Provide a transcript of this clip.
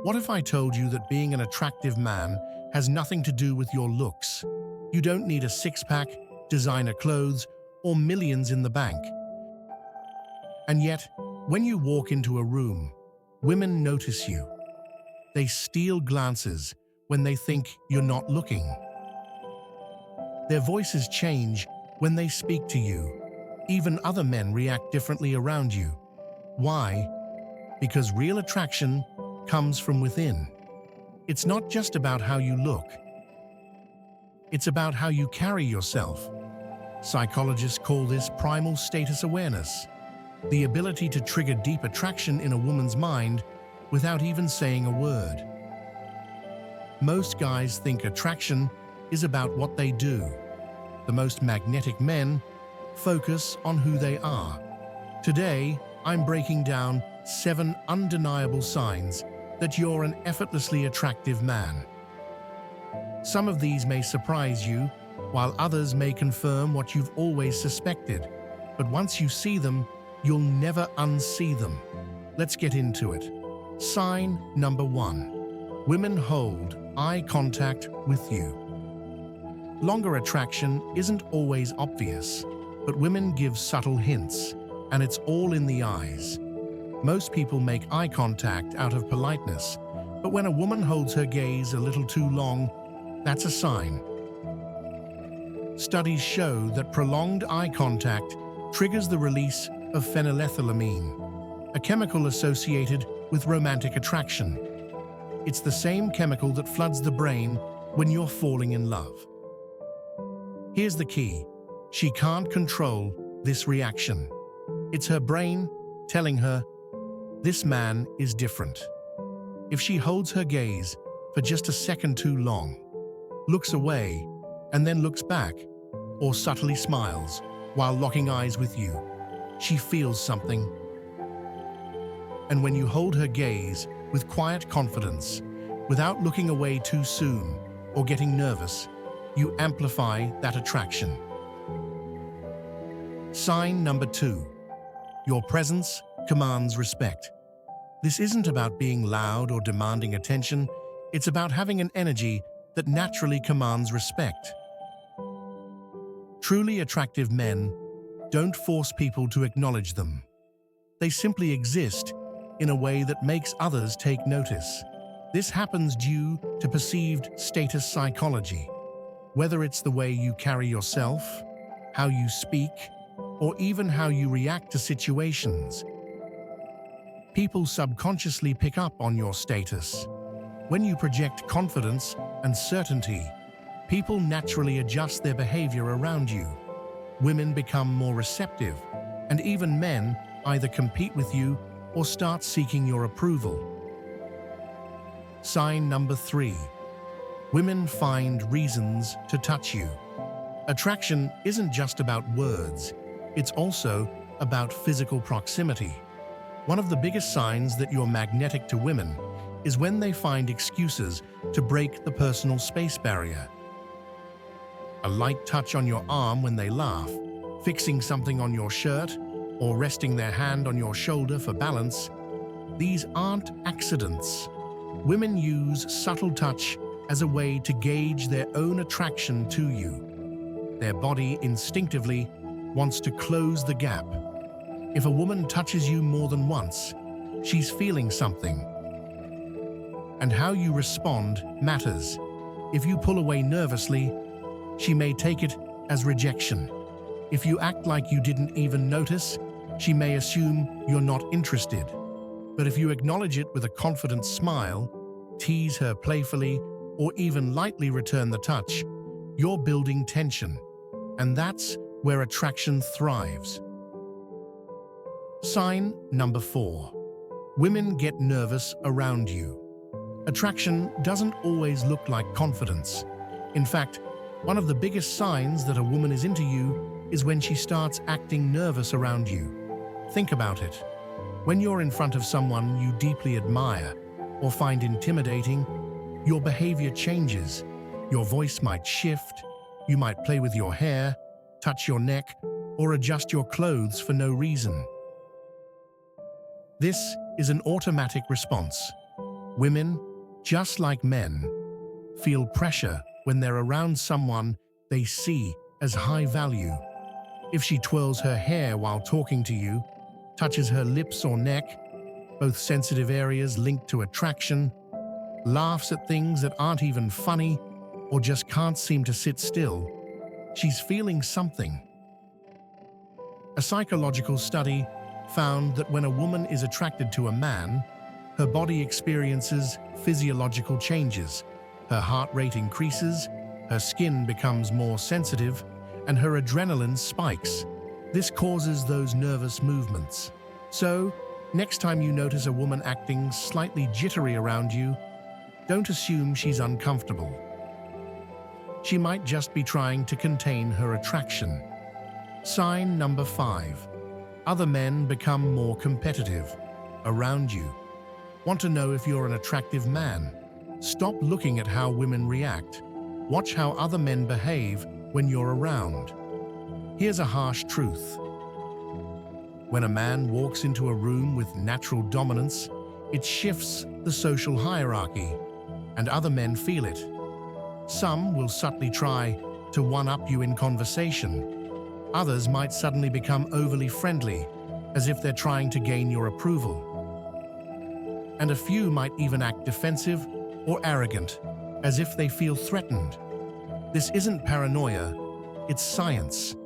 What if I told you that being an attractive man has nothing to do with your looks? You don't need a six-pack, designer clothes, or millions in the bank. And yet, when you walk into a room, women notice you. They steal glances when they think you're not looking. Their voices change when they speak to you. Even other men react differently around you. Why? Because real attraction comes from within. It's not just about how you look. It's about how you carry yourself. Psychologists call this primal status awareness, the ability to trigger deep attraction in a woman's mind without even saying a word. Most guys think attraction is about what they do. The most magnetic men focus on who they are. Today, I'm breaking down 7 undeniable signs that you're an effortlessly attractive man. Some of these may surprise you, while others may confirm what you've always suspected. But once you see them, you'll never unsee them. Let's get into it. Sign number 1. Women hold eye contact with you. Longer attraction isn't always obvious, but women give subtle hints, and it's all in the eyes. Most people make eye contact out of politeness, but when a woman holds her gaze a little too long, that's a sign. Studies show that prolonged eye contact triggers the release of phenylethylamine, a chemical associated with romantic attraction. It's the same chemical that floods the brain when you're falling in love. Here's the key. She can't control this reaction. It's her brain telling her, this man is different. If she holds her gaze for just a second too long, looks away, and then looks back, or subtly smiles while locking eyes with you, she feels something. And when you hold her gaze with quiet confidence, without looking away too soon or getting nervous, you amplify that attraction. Sign number 2. Your presence commands respect. This isn't about being loud or demanding attention, it's about having an energy that naturally commands respect. Truly attractive men don't force people to acknowledge them. They simply exist in a way that makes others take notice. This happens due to perceived status psychology. Whether it's the way you carry yourself, how you speak, or even how you react to situations, people subconsciously pick up on your status. When you project confidence and certainty, people naturally adjust their behavior around you. Women become more receptive, and even men either compete with you or start seeking your approval. Sign number 3. Women find reasons to touch you. Attraction isn't just about words, it's also about physical proximity. One of the biggest signs that you're magnetic to women is when they find excuses to break the personal space barrier. A light touch on your arm when they laugh, fixing something on your shirt, or resting their hand on your shoulder for balance. These aren't accidents. Women use subtle touch as a way to gauge their own attraction to you. Their body instinctively wants to close the gap. If a woman touches you more than once, she's feeling something. And how you respond matters. If you pull away nervously, she may take it as rejection. If you act like you didn't even notice, she may assume you're not interested. But if you acknowledge it with a confident smile, tease her playfully, or even lightly return the touch, you're building tension. And that's where attraction thrives. Sign number 4. Women get nervous around you. Attraction doesn't always look like confidence. In fact, one of the biggest signs that a woman is into you is when she starts acting nervous around you. Think about it. When you're in front of someone you deeply admire or find intimidating, your behavior changes. Your voice might shift, you might play with your hair, touch your neck, or adjust your clothes for no reason. This is an automatic response. Women, just like men, feel pressure when they're around someone they see as high value. If she twirls her hair while talking to you, touches her lips or neck, both sensitive areas linked to attraction, laughs at things that aren't even funny, or just can't seem to sit still, she's feeling something. A psychological study found that when a woman is attracted to a man, her body experiences physiological changes. Her heart rate increases, her skin becomes more sensitive, and her adrenaline spikes. This causes those nervous movements. So, next time you notice a woman acting slightly jittery around you, don't assume she's uncomfortable. She might just be trying to contain her attraction. Sign number 5. Other men become more competitive around you. Want to know if you're an attractive man? Stop looking at how women react. Watch how other men behave when you're around. Here's a harsh truth. When a man walks into a room with natural dominance, it shifts the social hierarchy, and other men feel it. Some will subtly try to one-up you in conversation. Others might suddenly become overly friendly, as if they're trying to gain your approval. And a few might even act defensive or arrogant, as if they feel threatened. This isn't paranoia, it's science.